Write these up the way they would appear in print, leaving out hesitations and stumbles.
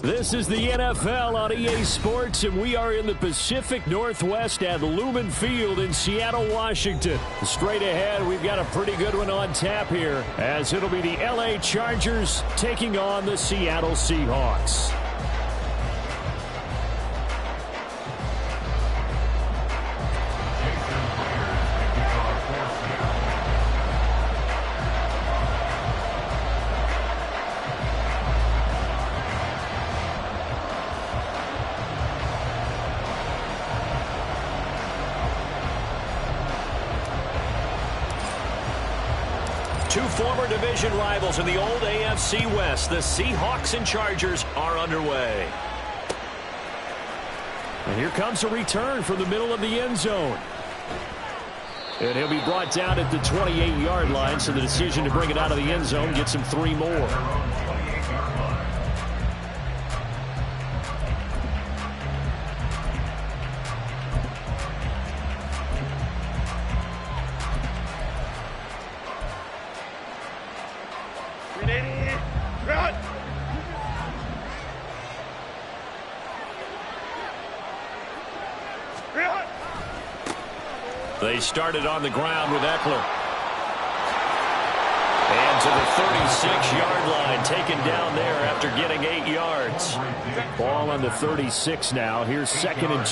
This is the NFL on EA Sports, and we are in the Pacific Northwest at Lumen Field in Seattle, Washington. Straight ahead, we've got a pretty good one on tap here, as it'll be the LA Chargers taking on the Seattle Seahawks. Two former division rivals in the old AFC West. The Seahawks and Chargers are underway. And here comes a return from the middle of the end zone. And he'll be brought down at the 28-yard line, so the decision to bring it out of the end zone gets him 3 more. They started on the ground with Eckler. And to the 36-yard line, taken down there after getting 8 yards. Ball on the 36 now. Here's 2nd and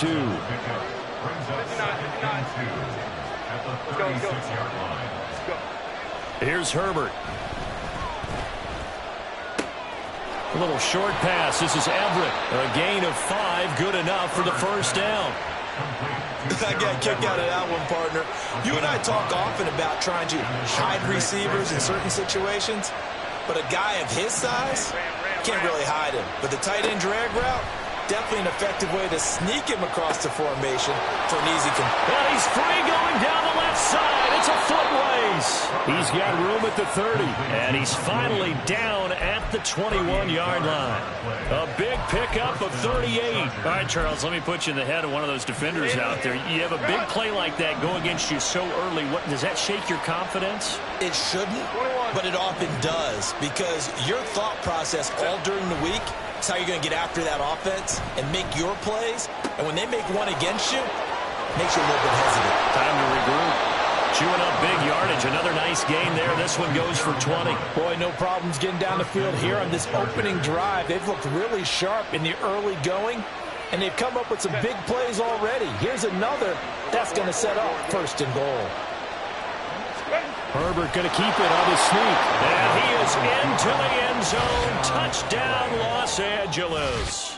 2. Here's Herbert. A little short pass. This is Everett. A gain of 5, good enough for the first down. I got a kick out of that one, partner. You and I talk often about trying to hide receivers in certain situations, but a guy of his size can't really hide him. But the tight end drag route, definitely an effective way to sneak him across the formation for an easy complete. And he's free going down the left side. It's a foot race. He's got room at the 30. And he's finally down at the 21-yard line. A big pickup of 38. All right, Charles, let me put you in the head of one of those defenders out there. You have a big play like that go against you so early. What does that shake your confidence? It shouldn't, but it often does, because your thought process all during the week is how you're going to get after that offense and make your plays. And when they make one against you, it makes you a little bit hesitant. Time to regroup. Chewing up big yardage. Another nice gain there. This one goes for 20. Boy, no problems getting down the field here on this opening drive. They've looked really sharp in the early going, and they've come up with some big plays already. Here's another that's going to set up 1st and goal. Herbert going to keep it on his sneak. And he is into the end zone. Touchdown, Los Angeles.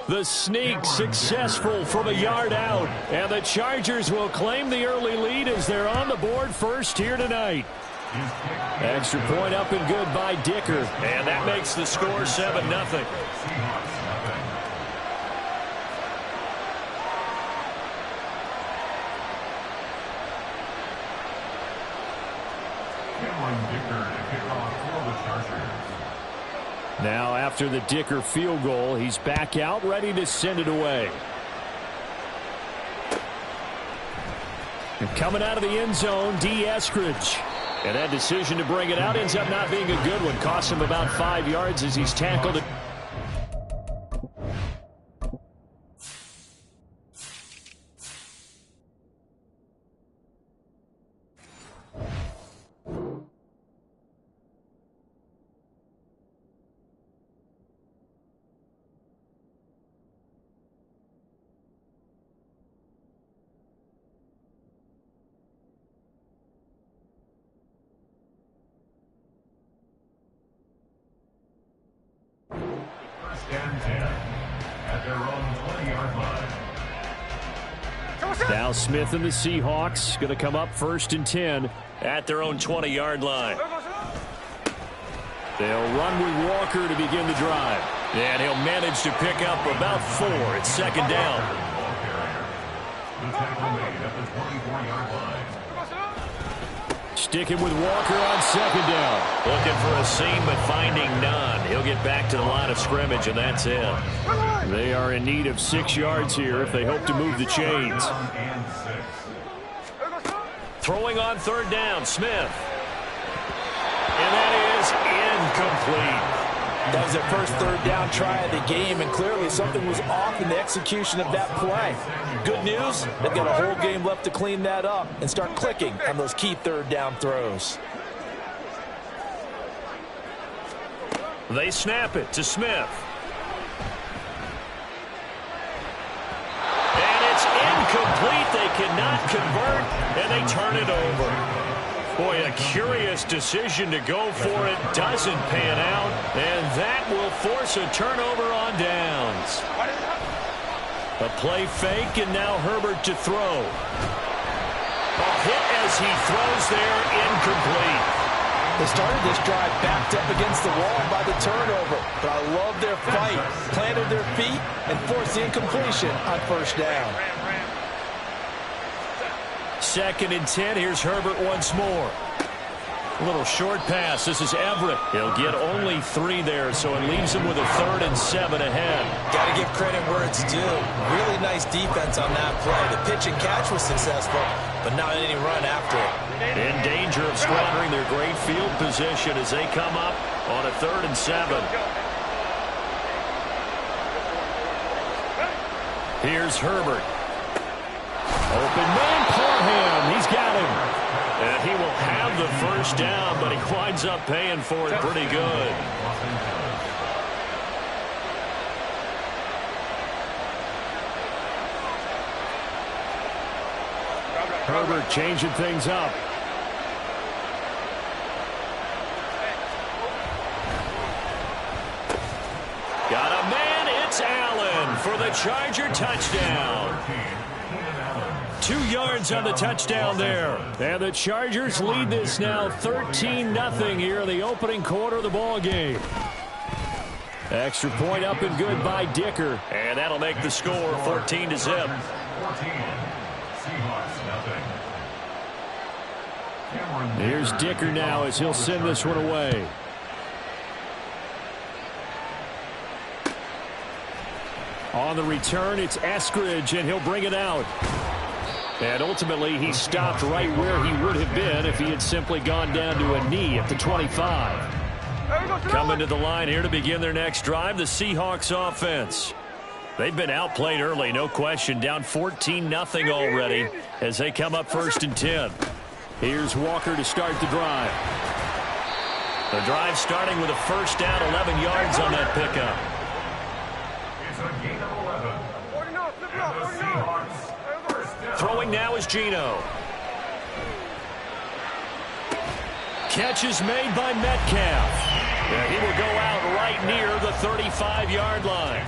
The sneak successful from a yard out. And the Chargers will claim the early lead as they're on the board first here tonight. Extra point up and good by Dicker. And that makes the score 7-0. Now after the Dicker field goal, he's back out ready to send it away. And coming out of the end zone, D. Eskridge. And that decision to bring it out ends up not being a good one. Costs him about 5 yards as he's tackled it. Now Smith and the Seahawks going to come up 1st and 10 at their own 20-yard line. They'll run with Walker to begin the drive. And he'll manage to pick up about 4. It's 2nd down. Sticking with Walker on 2nd down. Looking for a seam, but finding none. He'll get back to the line of scrimmage, and that's it. They are in need of 6 yards here if they hope to move the chains. Throwing on 3rd down, Smith. And that is incomplete. That was their first third down try of the game, and clearly something was off in the execution of that play. Good news, they've got a whole game left to clean that up and start clicking on those key third down throws. They snap it to Smith. And it's incomplete. They cannot convert, and they turn it over. Boy, a curious decision to go for it. Doesn't pan out, and that will force a turnover on downs. A play fake, and now Herbert to throw. A hit as he throws there, incomplete. They started this drive backed up against the wall by the turnover, but I love their fight. Planted their feet and forced the incompletion on first down. 2nd and 10. Here's Herbert once more. A little short pass. This is Everett. He'll get only 3 there, so it leaves him with a 3rd and 7 ahead. Got to give credit where it's due. Really nice defense on that play. The pitch and catch was successful, but not any run after it. In danger of squandering their great field position as they come up on a 3rd and 7. Here's Herbert. Open man, Parham. He's got him. And he will have the first down, but he winds up paying for it pretty good. Herbert changing things up. Got a man. It's Allen for the Charger touchdown. 2 yards on the touchdown there. And the Chargers lead this now 13-0 here in the opening quarter of the ball game. Extra point up and good by Dicker. And that'll make the score 14-0. Here's Dicker now as he'll send this one away. On the return, it's Eskridge, and he'll bring it out. And ultimately, he stopped right where he would have been if he had simply gone down to a knee at the 25. Coming to the line here to begin their next drive, the Seahawks offense. They've been outplayed early, no question, down 14-0 already as they come up 1st and 10. Here's Walker to start the drive. The drive starting with a first down, 11 yards on that pickup. Throwing now is Geno. Catch is made by Metcalf. And he will go out right near the 35-yard line.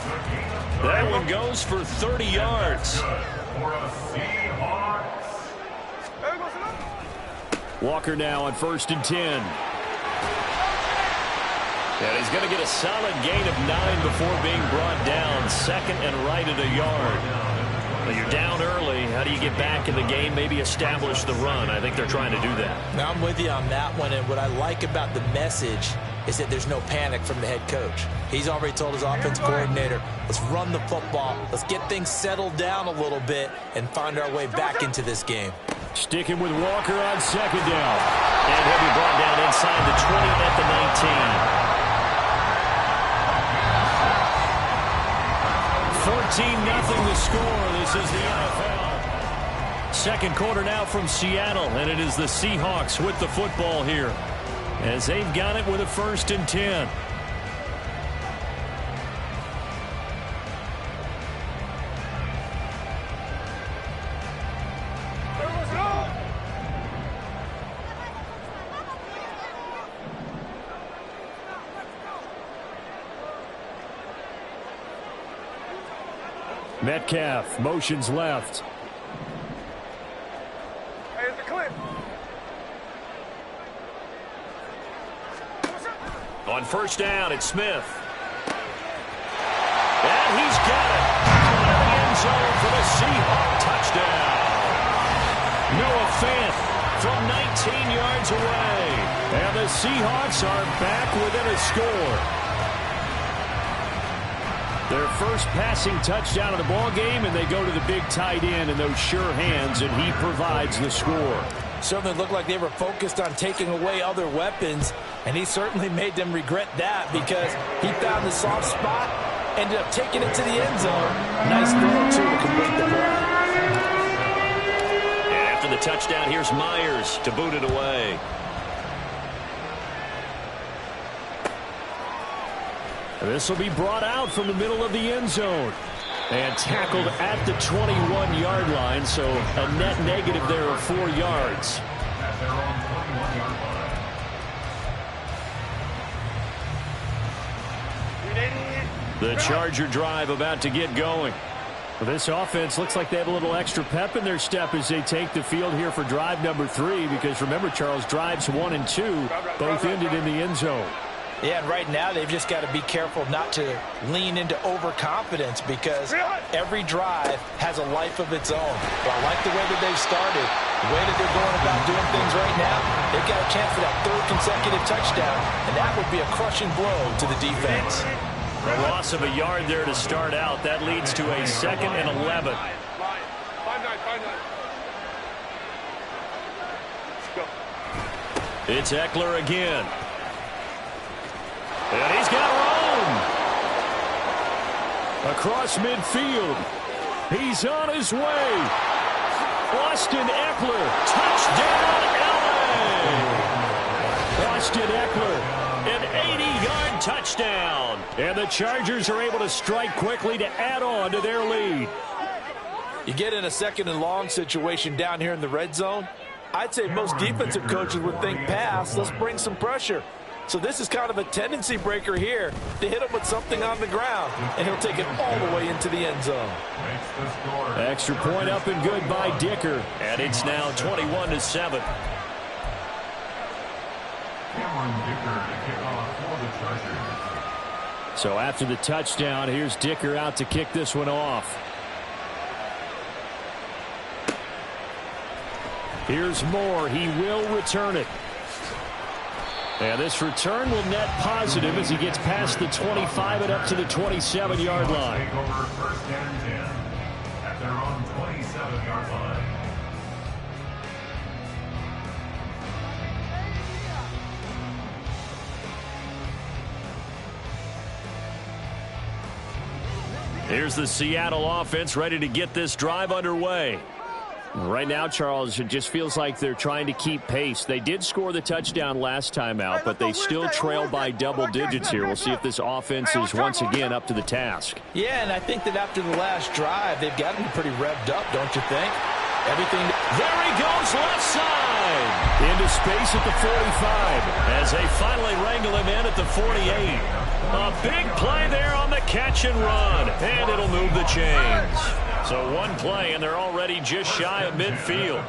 That one goes for 30 yards. Walker now on 1st and 10. And he's going to get a solid gain of 9 before being brought down. 2nd and right at a yard. Well, you're down early. How do you get back in the game, maybe establish the run? I think they're trying to do that. Now, I'm with you on that one, and what I like about the message is that there's no panic from the head coach. He's already told his offense coordinator, let's run the football, let's get things settled down a little bit and find our way back into this game. Sticking with Walker on 2nd down. And he'll be brought down inside the 20 at the 19. 14-0 the score. This is the NFL. 2nd quarter now from Seattle, and it is the Seahawks with the football here as they've got it with a 1st and 10. Metcalf motions left. Here's the clip. On 1st down, it's Smith. And he's got it. Out of the end zone for the Seahawks touchdown. Noah Fant from 19 yards away. And the Seahawks are back within a score. Their first passing touchdown of the ball game, and they go to the big tight end in those sure hands, and he provides the score. Certainly looked like they were focused on taking away other weapons, And he certainly made them regret that because he found the soft spot, ended up taking it to the end zone. Nice throw, too, to complete the play. And after the touchdown, here's Myers to boot it away. This will be brought out from the middle of the end zone and tackled at the 21-yard line, so a net negative there of 4 yards. The Charger drive about to get going. Well, this offense looks like they have a little extra pep in their step as they take the field here for drive number 3, because remember, Charles, drives 1 and 2 both ended in the end zone. Yeah, and right now they've just got to be careful not to lean into overconfidence because every drive has a life of its own. But I like the way that they've started, the way that they're going about doing things right now. They've got a chance for that 3rd consecutive touchdown, and that would be a crushing blow to the defense. A loss of a yard there to start out. That leads to a 2nd and 11. It's Eckler again. And he's got room. Across midfield. He's on his way. Austin Eckler. Touchdown, LA. Austin Eckler. An 80-yard touchdown. And the Chargers are able to strike quickly to add on to their lead. You get in a 2nd and long situation down here in the red zone. I'd say most defensive coaches would think pass. Let's bring some pressure. So this is kind of a tendency breaker here to hit him with something on the ground, and he'll take it all the way into the end zone. Extra point up and good by Dicker. And it's now 21-7. So after the touchdown, here's Dicker out to kick this one off. Here's Moore. He will return it. And this return will net positive as he gets past the 25 and up to the 27-yard line. At their own 27-yard line. Here's the Seattle offense ready to get this drive underway. Right now, Charles, it just feels like they're trying to keep pace. They did score the touchdown last time out, but they still trail by double digits here. We'll see if this offense is once again up to the task. Yeah, and I think that after the last drive, they've gotten pretty revved up, don't you think? Everything. There he goes, left side. Into space at the 45. As they finally wrangle him in at the 48. A big play there on the catch and run. And it'll move the chains. So one play, and they're already just shy of midfield.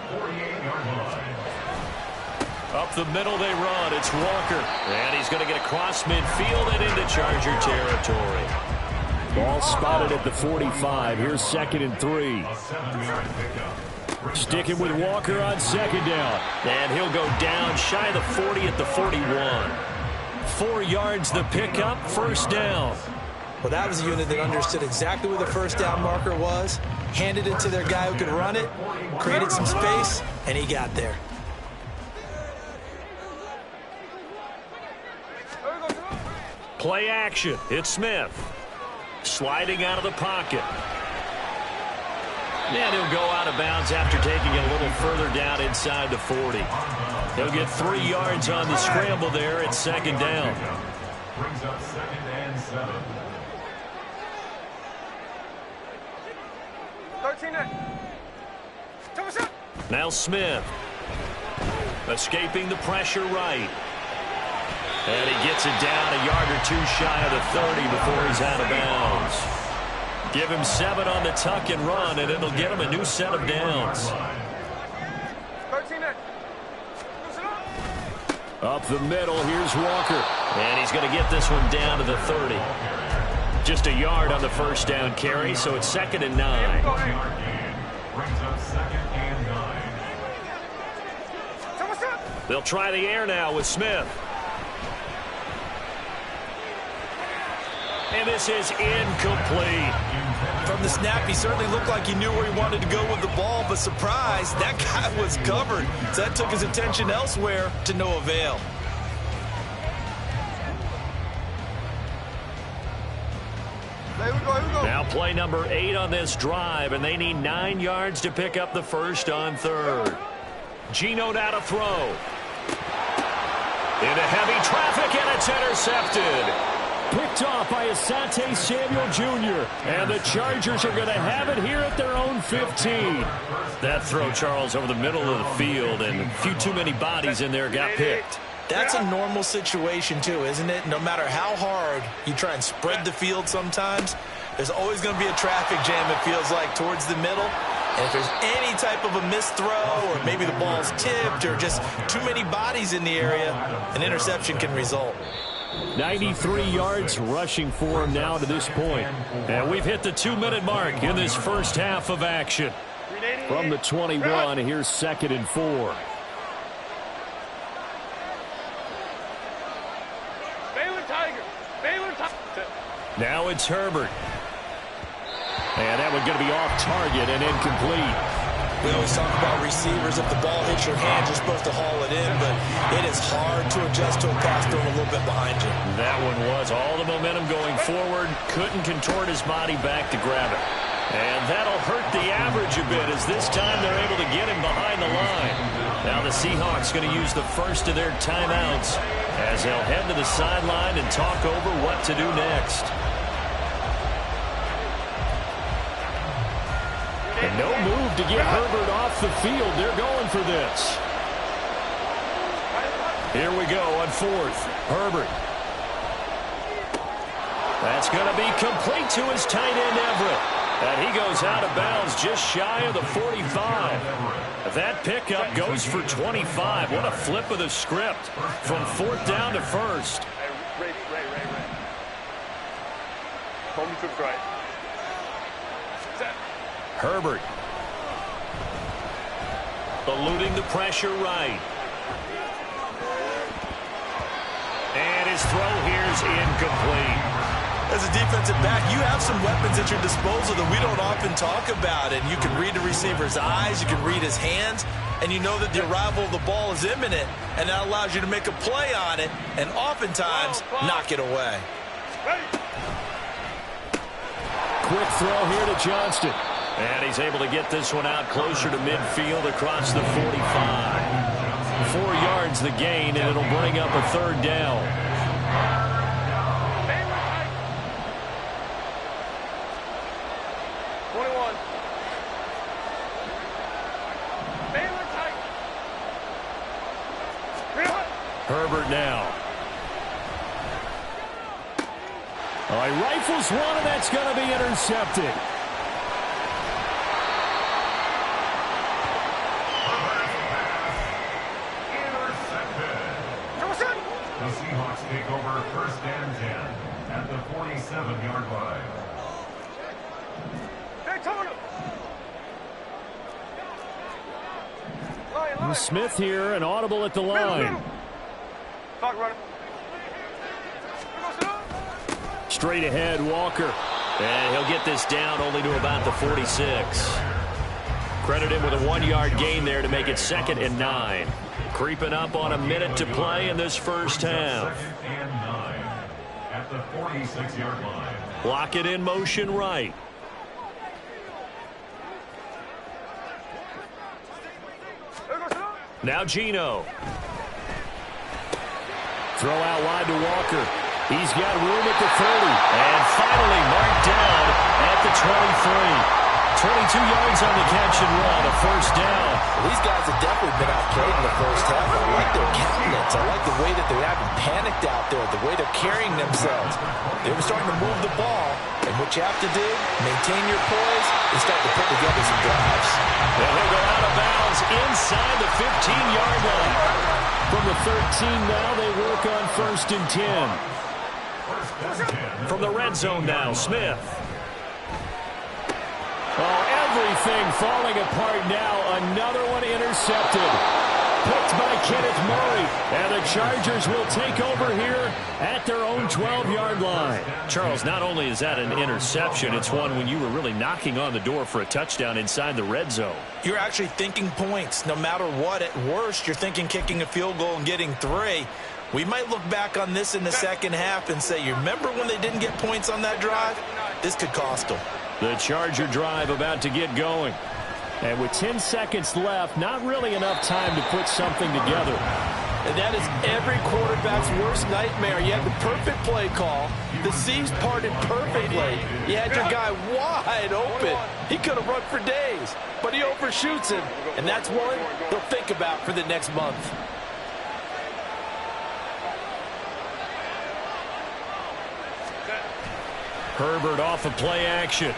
Up the middle they run. It's Walker. And he's going to get across midfield and into Charger territory. Ball spotted at the 45. Here's 2nd and 3. Sticking with Walker on 2nd down. And he'll go down shy of the 40 at the 41. 4 yards the pickup, 1st down. Well, that was a unit that understood exactly where the 1st down marker was, handed it to their guy who could run it, created some space, and he got there. Play action. It's Smith. Sliding out of the pocket. And he'll go out of bounds after taking it a little further down inside the 40. He'll get 3 yards on the scramble there at 2nd down. Brings up 2nd and 7. Now Smith. Escaping the pressure right. And he gets it down a yard or 2 shy of the 30 before he's out of bounds. Give him 7 on the tuck and run, and it'll get him a new set of downs. Up the middle, here's Walker. And he's going to get this one down to the 30. Just a yard on the 1st down carry, so it's 2nd and 9. Brings up 2nd and 9. They'll try the air now with Smith. And this is incomplete. From the snap, he certainly looked like he knew where he wanted to go with the ball, but surprise, that guy was covered. So that took his attention elsewhere to no avail. play number 8 on this drive, and they need 9 yards to pick up the first on third. Geno now to throw. Into heavy traffic, and it's intercepted. Picked off by Asante Samuel Jr. And the Chargers are going to have it here at their own 15. That throw, Charles, over the middle of the field, and a few too many bodies in there got picked. That's a normal situation, too, isn't it? No matter how hard you try and spread the field sometimes, there's always going to be a traffic jam, it feels like, towards the middle. And if there's any type of a missed throw, or maybe the ball's tipped, or just too many bodies in the area, an interception can result. 93 yards rushing for him now to this point. And we've hit the 2-minute mark in this first half of action. From the 21, here's 2nd and 4. Now it's Herbert. And that one's going to be off target and incomplete. We always talk about receivers. If the ball hits your hand, you're supposed to haul it in, but it is hard to adjust to a pass thrown a little bit behind you. That one was all the momentum going forward. Couldn't contort his body back to grab it. And that'll hurt the average a bit, as this time they're able to get him behind the line. Now the Seahawks going to use the first of their timeouts as they'll head to the sideline and talk over what to do next. And no move to get Herbert off the field. They're going for this. Here we go on 4th. Herbert. That's going to be complete to his tight end, Everett. And he goes out of bounds just shy of the 45. That pickup goes for 25. What a flip of the script from 4th down to 1st. Home to right. Herbert. Eluding the pressure right. And his throw here's incomplete. As a defensive back, you have some weapons at your disposal that we don't often talk about. And you can read the receiver's eyes, you can read his hands, and you know that the arrival of the ball is imminent, and that allows you to make a play on it and oftentimes knock it away. Quick throw here to Johnston. And he's able to get this one out closer to midfield across the 45. 4 yards the gain, and it'll bring up a 3rd down. Herbert now. All right, rifles one, and that's going to be intercepted. The Seahawks take over 1st and 10 at the 47-yard line. Smith here, an audible at the line. Straight ahead, Walker. And he'll get this down only to about the 46. Credit him with a 1-yard gain there to make it 2nd and 9. Creeping up on a minute to play in this first half. 2nd and 9 at the 46-yard line. Block it in motion right. Now Geno. Throw out wide to Walker. He's got room at the 30. And finally marked down at the 23. 22 yards on the catch and run, a 1st down. Well, these guys have definitely been outplayed in the first half. I like their countenance. I like the way that they haven't panicked out there, the way they're carrying themselves. They were starting to move the ball, and what you have to do, maintain your poise and start to put together some drives. And he'll go out of bounds inside the 15-yard line. From the 13 now, they work on 1st and 10. From the red zone now, Smith. Oh, everything falling apart now. Another one intercepted. Picked by Kenneth Murray. And the Chargers will take over here at their own 12-yard line. Charles, not only is that an interception, it's one when you were really knocking on the door for a touchdown inside the red zone. You're actually thinking points. No matter what, at worst, you're thinking kicking a field goal and getting 3. We might look back on this in the second half and say, you remember when they didn't get points on that drive? This could cost them. The Charger drive about to get going. And with 10 seconds left, not really enough time to put something together. And that is every quarterback's worst nightmare. You had the perfect play call. The seams parted perfectly. You had your guy wide open. He could have run for days, but he overshoots him. And that's one they'll think about for the next month. Herbert off of play action.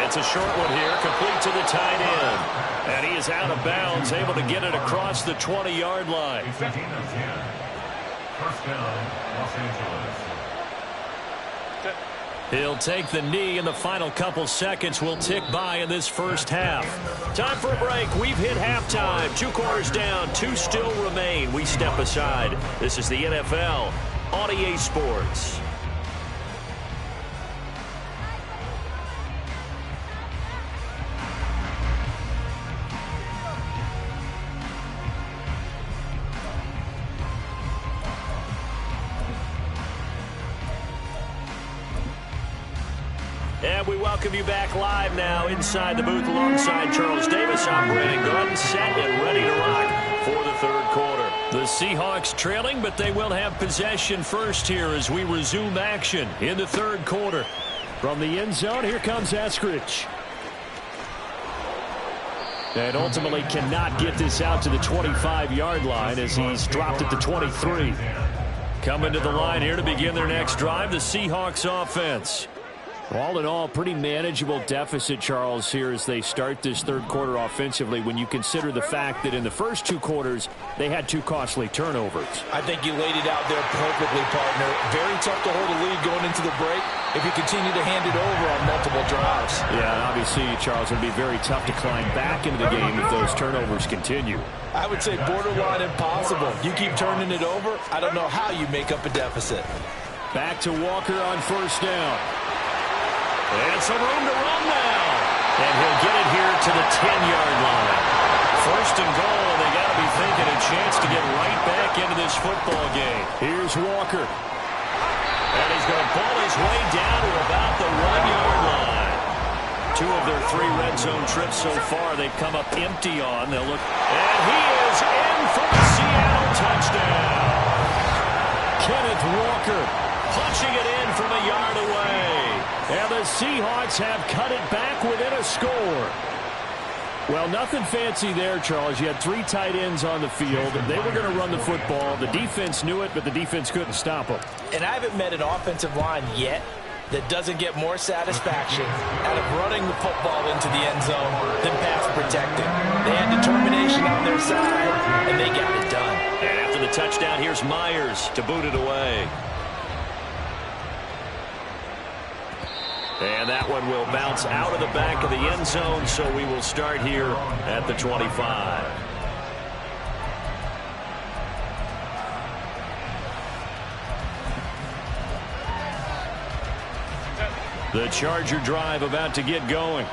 It's a short one here, complete to the tight end. And he is out of bounds, able to get it across the 20-yard line. First down, Los Angeles. He'll take the knee, and the final couple seconds will tick by in this first half. Time for a break. We've hit halftime. 2 quarters down, 2 still remain. We step aside. This is the NFL on EA Sports. And we welcome you back live now inside the booth alongside Charles Davis. I'm Brandon Gordon, set and ready to rock for the third quarter. The Seahawks trailing, but they will have possession first here as we resume action in the third quarter. From the end zone, here comes Eskridge. And ultimately cannot get this out to the 25-yard line as he's dropped at the 23. Coming to the line here to begin their next drive, the Seahawks offense. All in all, pretty manageable deficit, Charles, here as they start this third quarter offensively when you consider the fact that in the first 2 quarters, they had 2 costly turnovers. I think you laid it out there perfectly, partner. Very tough to hold a lead going into the break if you continue to hand it over on multiple drives. Yeah, and obviously, Charles, it would be very tough to climb back into the game if those turnovers continue. I would say borderline impossible. You keep turning it over, I don't know how you make up a deficit. Back to Walker on first down. And some room to run now. And he'll get it here to the 10-yard line. First and goal, and they got to be thinking a chance to get right back into this football game. Here's Walker. And he's going to ball his way down to about the 1-yard line. 2 of their 3 red zone trips so far, they've come up empty on. They'll look. And he is in for the Seattle touchdown. Kenneth Walker punching it in from a yard away. And the Seahawks have cut it back within a score. Well, nothing fancy there, Charles. You had 3 tight ends on the field. They were going to run the football. The defense knew it, but the defense couldn't stop them. And I haven't met an offensive line yet that doesn't get more satisfaction out of running the football into the end zone than pass protecting. They had determination on their side, and they got it done. And after the touchdown, here's Myers to boot it away. And that one will bounce out of the back of the end zone, so we will start here at the 25. The Charger drive about to get going.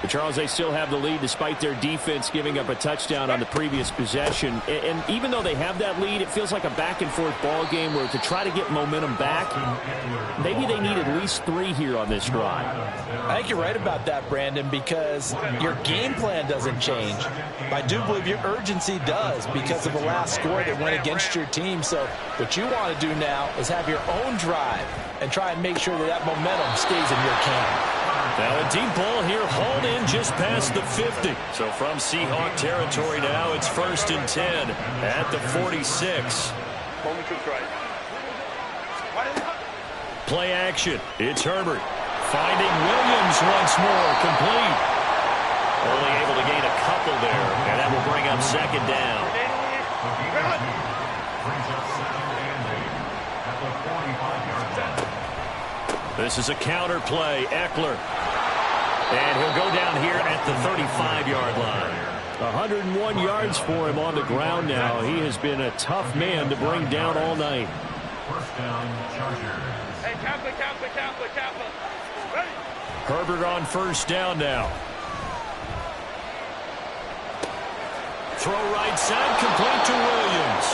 But Charles, they still have the lead despite their defense giving up a touchdown on the previous possession. And even though they have that lead, it feels like a back-and-forth ball game where to try to get momentum back, maybe they need at least 3 here on this drive. I think you're right about that, Brandon, because your game plan doesn't change. I do believe your urgency does because of the last score that went against your team. So what you want to do now is have your own drive and try and make sure that that momentum stays in your camp. Now a deep ball here, hauled in just past the 50. So from Seahawk territory now, it's 1st and 10 at the 46. Play action. It's Herbert. Finding Williams once more, complete. Only able to gain a couple there, and that will bring up 2nd down. This is a counter play. Eckler. And he'll go down here at the 35-yard line. 101 yards for him on the ground now. He has been a tough man to bring down all night. First down, Chargers. Hey, Kaplan. Ready? Herbert on first down now. Throw right side, complete to Williams.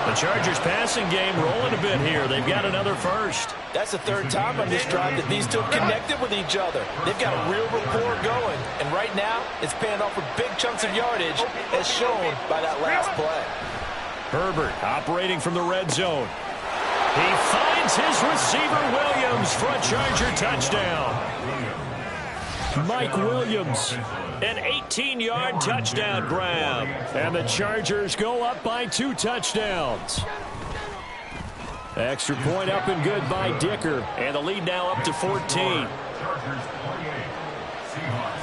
The Chargers passing game rolling a bit here. They've got another first. That's the third time on this drive that these two have connected with each other. They've got a real rapport going. And right now, it's paying off with big chunks of yardage, as shown by that last play. Herbert operating from the red zone. He finds his receiver, Williams, for a Charger touchdown. Mike Williams. An 18-yard touchdown grab. And the Chargers go up by 2 touchdowns. Extra point up and good by Dicker. And the lead now up to 14. Chargers 28, Seahawks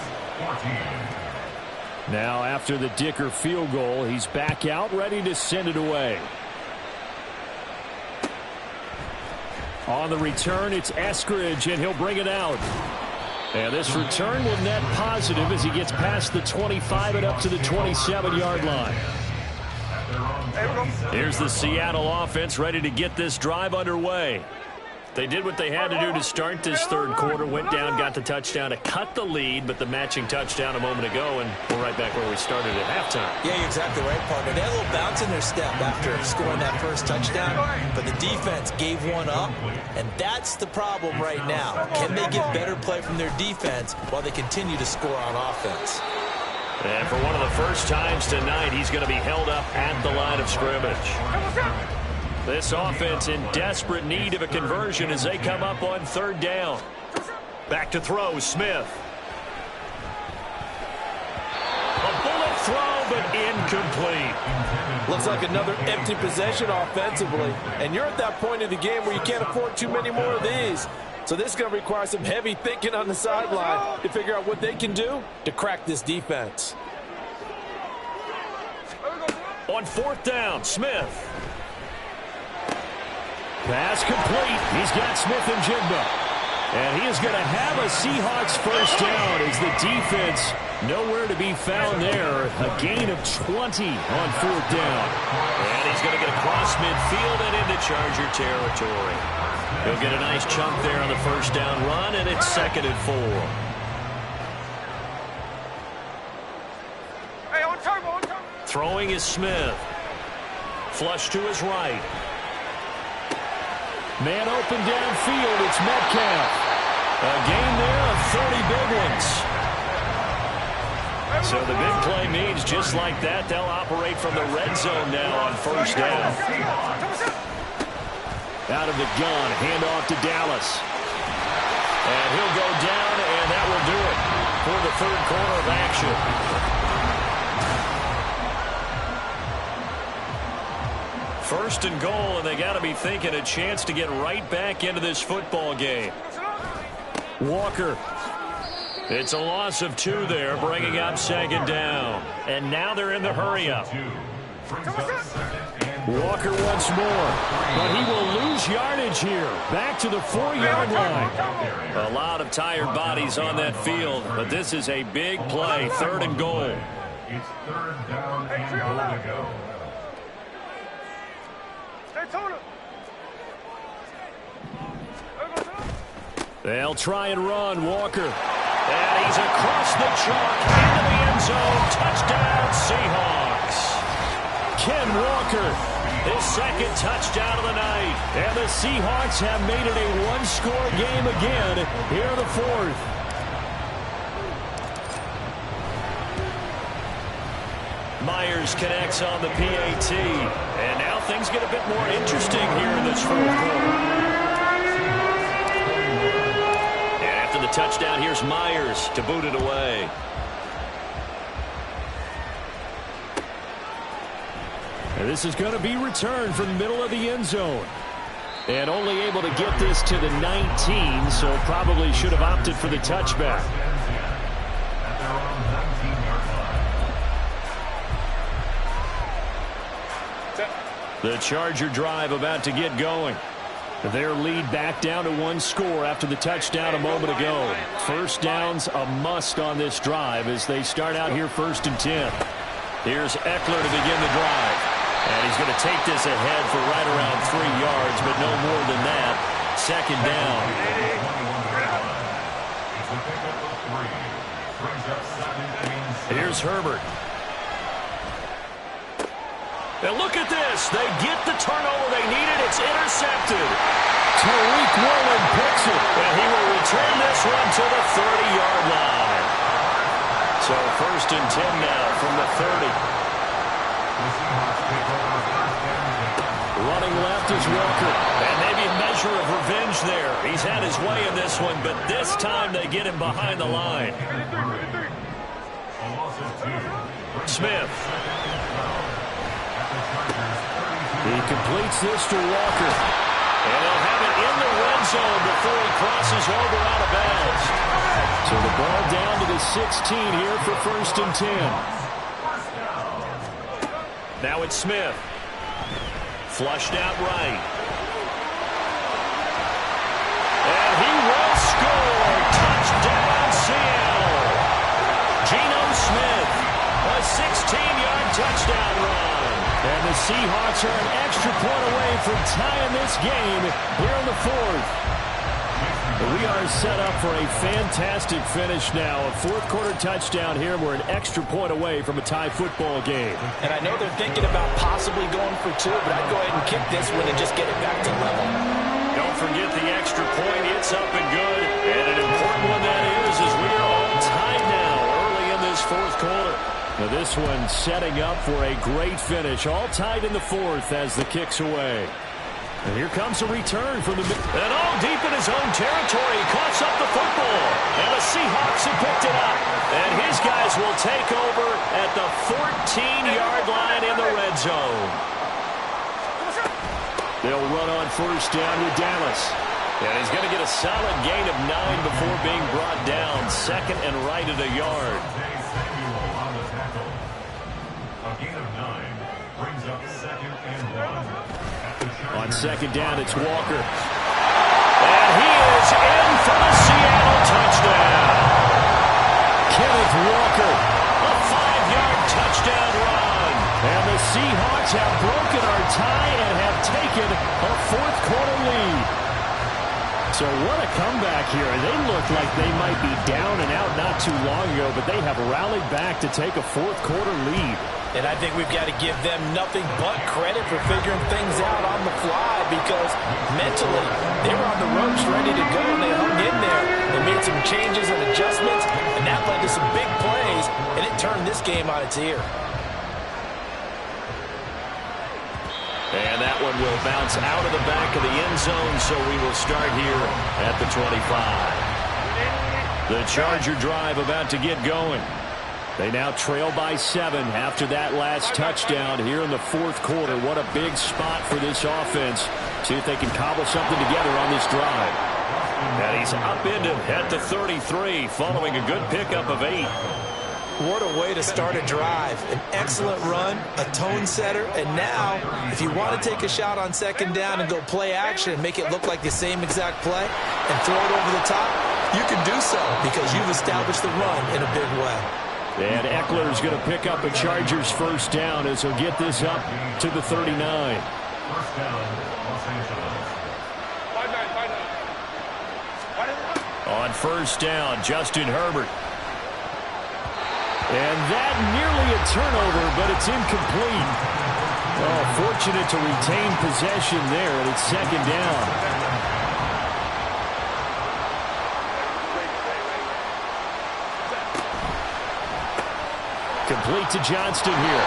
14. Now after the Dicker field goal, he's back out ready to send it away. On the return, it's Eskridge, and he'll bring it out. And this return will net positive as he gets past the 25 and up to the 27-yard line. Here's the Seattle offense ready to get this drive underway. They did what they had to do to start this third quarter. Went down, got the touchdown to cut the lead, but the matching touchdown a moment ago, and we're right back where we started at halftime. Yeah, you're exactly right, partner. They had a little bounce in their step after scoring that first touchdown, but the defense gave one up, and that's the problem right now. Can they get better play from their defense while they continue to score on offense? And for one of the first times tonight, he's going to be held up at the line of scrimmage. This offense in desperate need of a conversion as they come up on third down. Back to throw, Smith. A bullet throw, but incomplete. Looks like another empty possession offensively. And you're at that point in the game where you can't afford too many more of these. So this is going to require some heavy thinking on the sideline to figure out what they can do to crack this defense. On fourth down, Smith. Pass complete. He's got Smith and Jigba. And he is going to have a Seahawks first down as the defense nowhere to be found there. A gain of 20 on fourth down. And he's going to get across midfield and into Charger territory. He'll get a nice chunk there on the first down run, and it's 2nd and 4. Hey, on turbo. Throwing is Smith. Flush to his right. Man open downfield, it's Metcalf. A gain there of 30 big ones. So the big play means just like that, they'll operate from the red zone now on first down. Out of the gun, handoff to Dallas. And he'll go down, and that will do it for the third quarter of action. First and goal, and they got to be thinking a chance to get right back into this football game. Walker. It's a loss of 2 there, bringing up 2nd down. And now they're in the hurry-up. Walker once more, but he will lose yardage here. Back to the 4-yard line. A lot of tired bodies on that field, but this is a big play, 3rd and goal. It's 3rd down and goal to go. They'll try and run. Walker. And he's across the chalk into the end zone. Touchdown, Seahawks. Ken Walker. His 2nd touchdown of the night. And the Seahawks have made it a one-score game again here in the 4th. Myers connects on the PAT. And now things get a bit more interesting here in this 4th quarter. And after the touchdown, here's Myers to boot it away. And this is going to be returned from the middle of the end zone. And only able to get this to the 19, so probably should have opted for the touchback. The Charger drive about to get going. Their lead back down to 1 score after the touchdown a moment ago. First down's a must on this drive as they start out here 1st and 10. Here's Eckler to begin the drive. And he's going to take this ahead for right around 3 yards, but no more than that. 2nd down. Here's Herbert. And look at this. They get the turnover they needed. It's intercepted. Tariq Woolen picks it. And he will return this one to the 30-yard line. So 1st and 10 now from the 30. Running left is Walker. And maybe a measure of revenge there. He's had his way in this one, but this time they get him behind the line. Smith. He completes this to Walker. And he'll have it in the red zone before he crosses over out of bounds. So the ball down to the 16 here for 1st and 10. Now it's Smith. Flushed out right. And he will score. Touchdown, Seattle. Geno Smith. A 16-yard touchdown run. And the Seahawks are an extra point away from tying this game here in the 4th. We are set up for a fantastic finish now. A 4th-quarter touchdown here. We're an extra point away from a tie football game. And I know they're thinking about possibly going for 2, but I'd go ahead and kick this one and just get it back to level. Don't forget the extra point. It's up and good. And an important one that is we are all tied now early in this 4th quarter. Now this one setting up for a great finish. All tied in the 4th as the kick's away. And here comes a return from the... And all deep in his own territory. He coughs up the football. And the Seahawks have picked it up. And his guys will take over at the 14-yard line in the red zone. They'll run on 1st down with Dallas. And he's going to get a solid gain of 9 before being brought down. 2nd and right at a yard. A gain of 9 brings up 2nd and 1. On 2nd down, it's Walker. And he is in for the Seattle touchdown. Kenneth Walker. A 5-yard touchdown run. And the Seahawks have broken our tie and have taken a 4th-quarter lead. So what a comeback here. They look like they might be down and out not too long ago, but they have rallied back to take a 4th-quarter lead. And I think we've got to give them nothing but credit for figuring things out on the fly because mentally they were on the ropes ready to go and they hung in there. They made some changes and adjustments, and that led to some big plays, and it turned this game on its ear. And that one will bounce out of the back of the end zone, so we will start here at the 25. The Charger drive about to get going. They now trail by 7 after that last touchdown here in the 4th quarter. What a big spot for this offense. See if they can cobble something together on this drive. And he's upended at the 33 following a good pickup of 8. What a way to start a drive. An excellent run, a tone setter, and now, if you want to take a shot on 2nd down and go play action and make it look like the same exact play and throw it over the top, you can do so because you've established the run in a big way. And Eckler's going to pick up a Chargers 1st down as he'll get this up to the 39. 1st down, Los Angeles. On 1st down, Justin Herbert. And that nearly a turnover, but it's incomplete. Oh, fortunate to retain possession there, and it's 2nd down. Complete to Johnston here.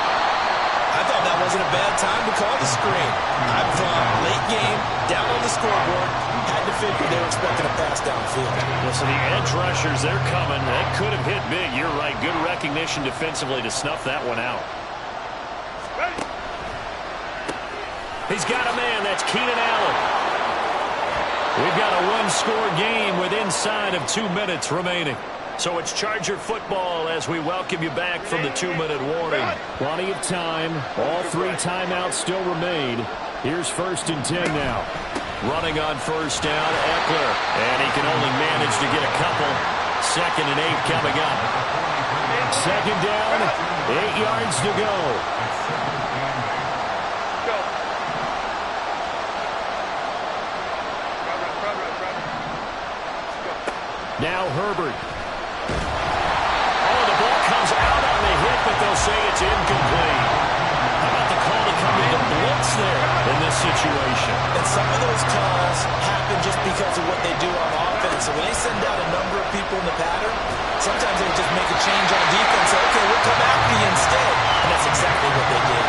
I thought that wasn't a bad time to call the screen. I thought late game, down on the scoreboard, had to figure they were expecting a pass downfield. Well, so the edge rushers, they're coming. They could have hit big. You're right. Good recognition defensively to snuff that one out. He's got a man. That's Keenan Allen. We've got a one-score game with inside of 2 minutes remaining. So it's Charger football as we welcome you back from the 2-minute warning. Plenty of time. All 3 timeouts still remain. Here's 1st and 10 now. Running on 1st down, Eckler. And he can only manage to get a couple. 2nd and 8 coming up. 2nd down, 8 yards to go. Now Herbert. Oh, the ball comes out on the hit, but they'll say it's incomplete. How about the call to come there in this situation. And some of those calls happen just because of what they do on offense. So when they send out a number of people in the pattern, sometimes they just make a change on defense. Say, okay, we'll come after you instead. And that's exactly what they did.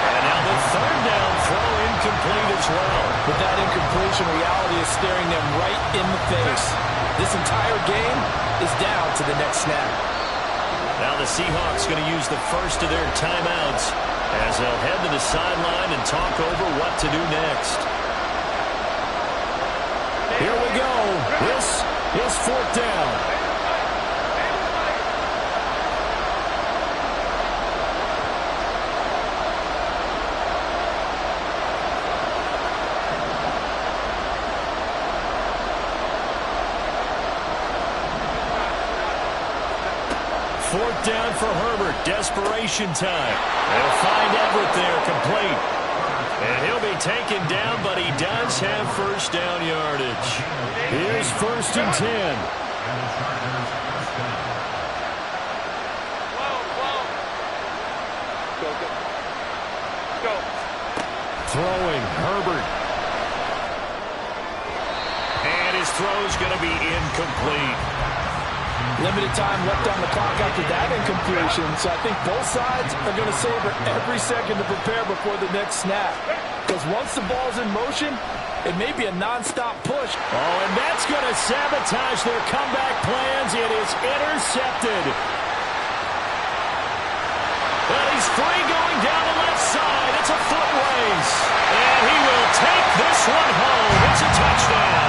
And now the third down throw incomplete as well. With that incompletion, reality is staring them right in the face. This entire game is down to the next snap. Now the Seahawks going to use the first of their timeouts as they'll head to the sideline and talk over what to do next. Here we go. This is fourth down. Fourth down for Herbert. Desperation time. They'll find Everett there, complete. And he'll be taken down, but he does have first down yardage. Here's first and 10. Go. Throwing, Herbert. And his throw's going to be incomplete. Limited time left on the clock after that incompletion, so I think both sides are going to savor every second to prepare before the next snap. Because once the ball's in motion, it may be a non-stop push. Oh, and that's going to sabotage their comeback plans. It is intercepted. Well, he's free going down the left side. It's a foot race. And he will take this one home. It's a touchdown.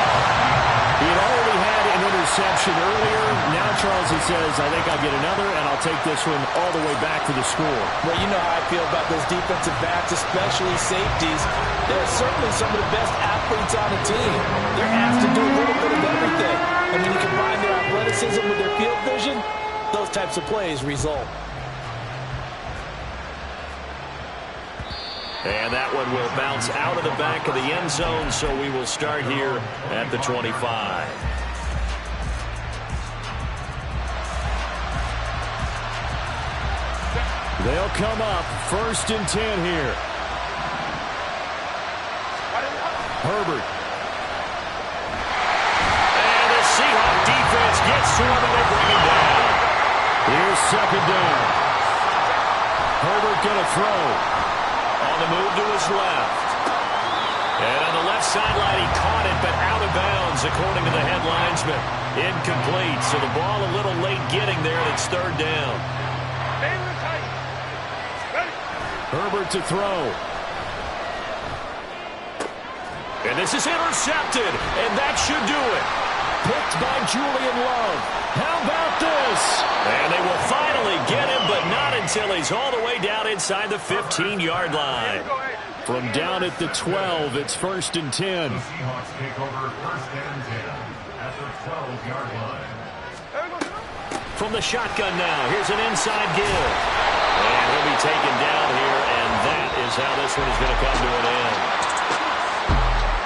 He had already had an interception earlier. Now Charles says, I think I'll get another, and I'll take this one all the way back to the score. Well, you know how I feel about those defensive backs, especially safeties. They're certainly some of the best athletes on the team. They're asked to do a little bit of everything. And when you combine their athleticism with their field vision, those types of plays result. And that one will bounce out of the back of the end zone, so we will start here at the 25. They'll come up first and 10 here. Herbert. And the Seahawk defense gets to him and they bring him down. Here's second down. Herbert going to throw. On the move to his left. And on the left sideline, he caught it, but out of bounds, according to the head linesman. Incomplete, so the ball a little late getting there, and it's third down. Herbert to throw. And this is intercepted, and that should do it. Picked by Julian Love. How about this? And they will finally get him, but not until he's all the way down inside the 15-yard line. From down at the 12, it's first and 10. The Seahawks take over first and 10 at the 12-yard line. From the shotgun now, here's an inside give. And he'll be taken down here, and that is how this one is going to come to an end.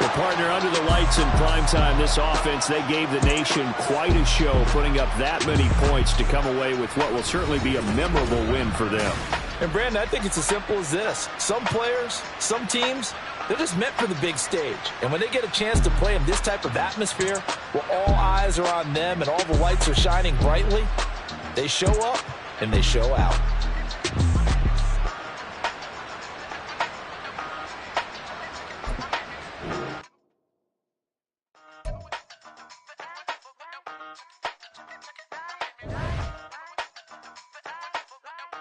Well, partner, under the lights in primetime, this offense, they gave the nation quite a show, putting up that many points to come away with what will certainly be a memorable win for them. And, Brandon, I think it's as simple as this. Some players, some teams, they're just meant for the big stage. And when they get a chance to play in this type of atmosphere, where all eyes are on them and all the lights are shining brightly, they show up and they show out.